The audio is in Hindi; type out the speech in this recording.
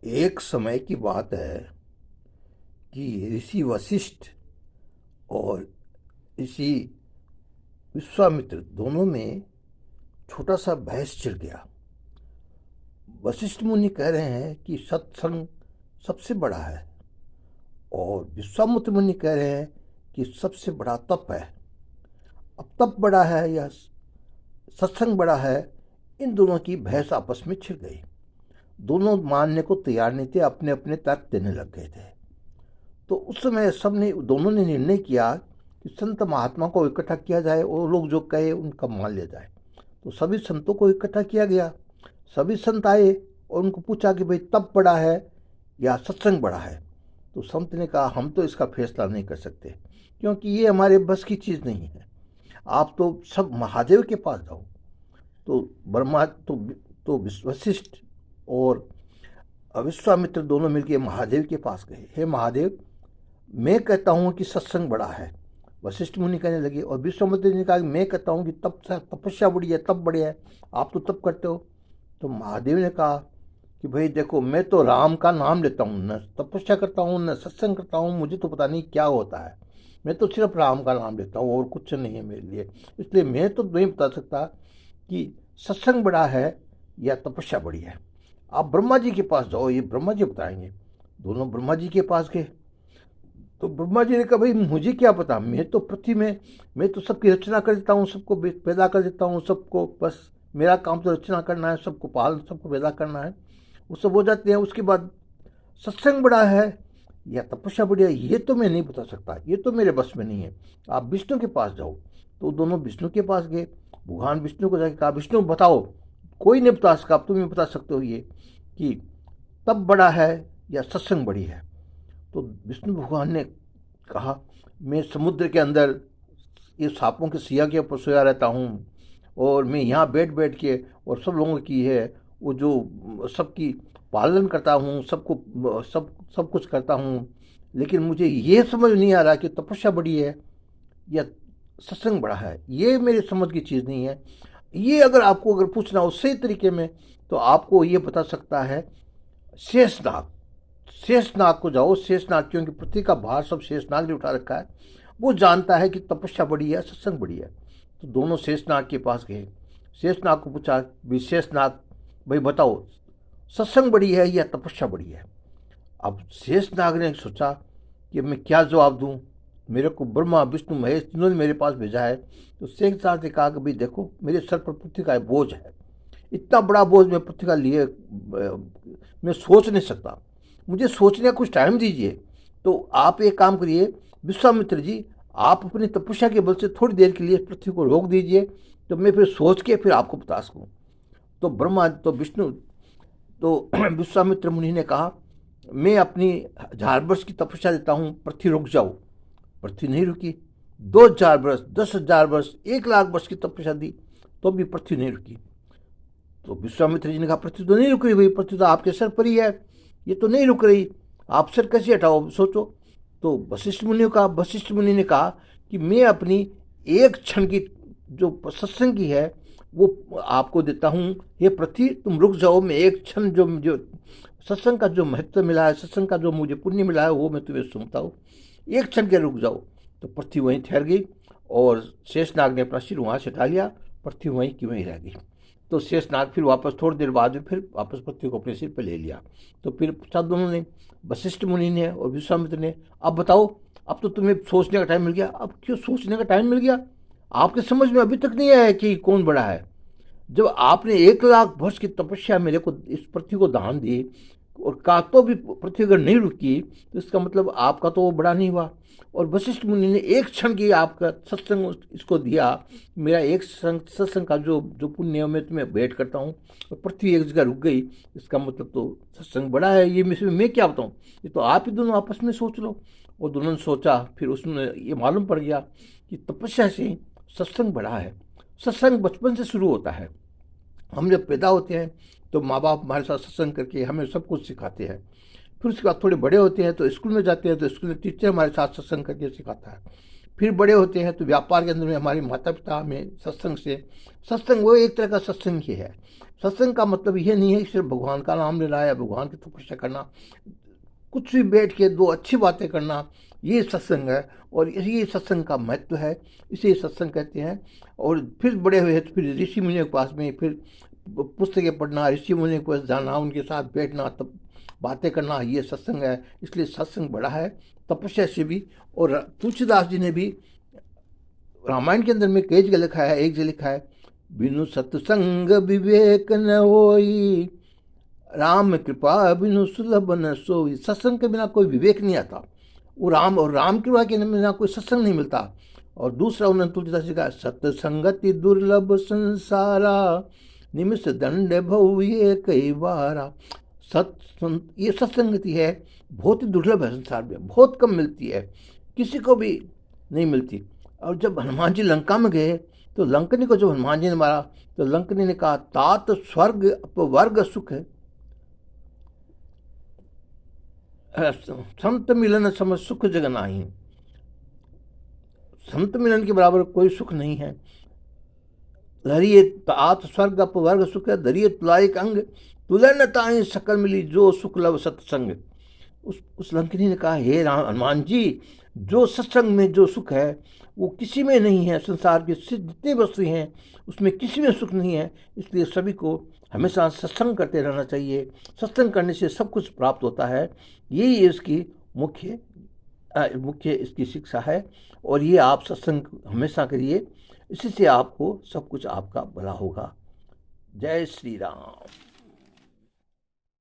एक समय की बात है कि ऋषि वशिष्ठ और ऋषि विश्वामित्र दोनों में छोटा सा बहस छिड़ गया। वशिष्ठ मुनि कह रहे हैं कि सत्संग सबसे बड़ा है और विश्वामित्र मुनि कह रहे हैं कि सबसे बड़ा तप है। अब तप बड़ा है या सत्संग बड़ा है, इन दोनों की बहस आपस में छिड़ गई। दोनों मानने को तैयार नहीं थे, अपने अपने तर्क देने लग गए थे। तो उस समय दोनों ने निर्णय किया कि संत महात्मा को इकट्ठा किया जाए और लोग जो कहे उनका मान लिया जाए। तो सभी संतों को इकट्ठा किया गया। सभी संत आए और उनको पूछा कि भाई तप बड़ा है या सत्संग बड़ा है। तो संत ने कहा हम तो इसका फैसला नहीं कर सकते, क्योंकि ये हमारे बस की चीज़ नहीं है। आप तो सब महादेव के पास जाओ। तो ब्रह्मा तो वशिष्ठ और विश्वामित्र दोनों मिलकर महादेव के पास गए। हे महादेव, मैं कहता हूँ कि सत्संग बड़ा है। वशिष्ठ मुनि कहने लगे और विश्वामित्र ने कहा कि मैं कहता हूँ कि तपस्या बड़ी है, तप बड़े है, आप तो तप करते हो। तो महादेव ने कहा कि भाई देखो, मैं तो राम का नाम लेता हूँ, न तपस्या करता हूँ न सत्संग करता हूँ, मुझे तो पता नहीं क्या होता है। मैं तो सिर्फ राम का नाम लेता हूँ और कुछ नहीं है मेरे लिए। इसलिए मैं तो नहीं बता सकता कि सत्संग बड़ा है या तपस्या बड़ी है। आप ब्रह्मा जी के पास जाओ, ये ब्रह्मा जी बताएंगे। दोनों ब्रह्मा जी के पास गए। तो ब्रह्मा जी ने कहा भाई मुझे क्या पता, मैं तो पृथ्वी में, मैं तो सबकी रचना कर देता हूँ, सबको पैदा कर देता हूँ, सबको, बस मेरा काम तो रचना करना है, सबको पालना, सबको पैदा करना है। वो सब हो जाते हैं। उसके बाद सत्संग बड़ा है या तपस्या बड़ी है, ये तो मैं नहीं बता सकता, ये तो मेरे बस में नहीं है। आप विष्णु के पास जाओ। तो दोनों विष्णु के पास गए। भगवान विष्णु को जाके कहा विष्णु बताओ, कोई नहीं बता सका, अब तुम ही बता सकते हो ये कि तप बड़ा है या सत्संग बड़ी है। तो विष्णु भगवान ने कहा मैं समुद्र के अंदर ये सांपों के सिया के ऊपर सोया रहता हूँ और मैं यहाँ बैठ बैठ के और सब लोगों की है वो जो सबकी पालन करता हूँ, सबको सब कुछ करता हूँ। लेकिन मुझे ये समझ नहीं आ रहा कि तपस्या बड़ी है या सत्संग बड़ा है। ये मेरी समझ की चीज़ नहीं है। ये अगर आपको अगर पूछना हो सही तरीके में तो आपको ये बता सकता है शेषनाग। शेषनाग को जाओ। शेषनाग, क्योंकि पृथ्वी का भार सब शेषनाग ने उठा रखा है, वो जानता है कि तपस्या बड़ी है सत्संग बड़ी है। तो दोनों शेषनाग के पास गए। शेषनाग को पूछा भाई शेषनाग, भाई बताओ सत्संग बड़ी है या तपस्या बड़ी है। अब शेषनाग ने सोचा कि मैं क्या जवाब दूं, मेरे को ब्रह्मा विष्णु महेश तीनों ने मेरे पास भेजा है। तो शेषनाग ने कहा कि भाई देखो, मेरे सर पर पृथ्वी का बोझ है, इतना बड़ा बोझ मैं पृथ्वी का लिए मैं सोच नहीं सकता, मुझे सोचने का कुछ टाइम दीजिए। तो आप एक काम करिए विश्वामित्र जी, आप अपनी तपस्या के बल से थोड़ी देर के लिए पृथ्वी को रोक दीजिए, तो मैं फिर सोच के फिर आपको बता सकूँ। तो ब्रह्मा तो विष्णु तो विश्वामित्र मुनि ने कहा मैं अपनी 1000 वर्ष की तपस्या देता हूँ, पृथ्वी रुक जाओ। पृथ्वी नहीं रुकी। 2000 वर्ष, 10,000 वर्ष, 1,00,000 वर्ष की तपस्या दी तो भी पृथ्वी नहीं रुकी। तो विश्वामित्र जी ने कहा पृथ्वी तो नहीं रुक रही भाई, पृथ्वी तो आपके सर पर ही है, ये तो नहीं रुक रही, आप सर कैसे हटाओ, सोचो। तो वशिष्ठ मुनि ने कहा कि मैं अपनी एक क्षण की जो सत्संग की है वो आपको देता हूँ। ये पृथ्वी तुम रुक जाओ, मैं एक क्षण जो मुझे सत्संग का जो महत्व मिला है, सत्संग का जो मुझे पुण्य मिला है, वो मैं तुम्हें सुनता हूँ, एक क्षण के रुक जाओ। तो पृथ्वी वहीं ठहर गई और शेषनाग ने अपना सिर वहाँ से हटा लिया, पृथ्वी वहीं की वहीं रह गई। तो शेषनाग फिर वापस थोड़ी देर बाद में फिर वापस पृथ्वी को अपने सिर पर ले लिया। तो फिर पूछा दोनों ने, वशिष्ठ मुनि ने और विश्वामित्र ने, अब बताओ, अब तो तुम्हें सोचने का टाइम मिल गया। अब क्यों सोचने का टाइम मिल गया, आपके समझ में अभी तक नहीं आया कि कौन बड़ा है। जब आपने 1,00,000 वर्ष की तपस्या मेरे को इस पृथ्वी को दान दी और का तो भी पृथ्वी अगर नहीं रुकी तो इसका मतलब आपका तो वो बड़ा नहीं हुआ। और वशिष्ठ मुनि ने एक क्षण की आपका सत्संग इसको दिया, मेरा एक सत्संग का जो जो पुण्य मैं तुम्हें भेंट करता हूँ, और पृथ्वी एक जगह रुक गई, इसका मतलब तो सत्संग बड़ा है। ये मैं क्या बताऊँ, ये तो आप ही दोनों आपस में सोच लो। और दोनों ने सोचा, फिर उसमें ये मालूम पड़ गया कि तपस्या से सत्संग बड़ा है। सत्संग बचपन से शुरू होता है। हम जब पैदा होते हैं तो माँ बाप हमारे साथ सत्संग करके हमें सब कुछ सिखाते हैं। फिर उसके बाद थोड़े बड़े होते हैं तो स्कूल में जाते हैं तो स्कूल में टीचर हमारे साथ सत्संग करके सिखाता है। फिर बड़े होते हैं तो व्यापार के अंदर में हमारे माता पिता हमें सत्संग से, सत्संग वो एक तरह का सत्संग ही है। सत्संग का मतलब यह नहीं है कि सिर्फ भगवान का नाम लेना या भगवान की तपस्या करना, कुछ भी बैठ के दो अच्छी बातें करना, ये सत्संग है। और ये सत्संग का महत्व है, इसे सत्संग कहते हैं। और फिर बड़े हुए तो फिर ऋषि मुनियों के पास में फिर पुस्तकें पढ़ना, ऋषि मुनियों के पास जाना, उनके साथ बैठना, तब बातें करना, ये सत्संग है। इसलिए सत्संग बड़ा है तपस्या से भी। और तुलसीदास जी ने भी रामायण के अंदर में कई जगह लिखा है, एक जगह लिखा है, बिनु सत्संग विवेक न होई, राम कृपा बिनु सुलभ न सोई। सत्संग के बिना कोई विवेक नहीं आता, वो राम और राम कृपा के बिना कोई सत्संग नहीं मिलता। और दूसरा उन्होंने तुलसीदास जी का, सत्संगति दुर्लभ संसारा, निमिष दंड भव ये कई बारा। ये सत्संगति है, बहुत ही दुर्लभ है, संसार में बहुत कम मिलती है, किसी को भी नहीं मिलती। और जब हनुमान जी लंका में गए तो लंकनी को जब हनुमान जी ने मारा तो लंकनी ने कहा, तात स्वर्ग अपवर्ग सुख है, संत मिलन सम सुख जग नाही। संत मिलन के बराबर कोई सुख नहीं है। धरिए तात स्वर्ग अपवर्ग सुख है, धरिए तुलाइक अंग, तुलय न ताई सकल मिली, जो सुख लव सत्संग। उस लंकनी ने कहा, हे राम हनुमान जी, जो सत्संग में जो सुख है वो किसी में नहीं है। संसार के जितने वस्तु हैं उसमें किसी में सुख नहीं है। इसलिए सभी को हमेशा सत्संग करते रहना चाहिए। सत्संग करने से सब कुछ प्राप्त होता है। यही इसकी मुख्य इसकी शिक्षा है। और ये आप सत्संग हमेशा करिए, इसी से आपको सब कुछ आपका भला होगा। जय श्री राम।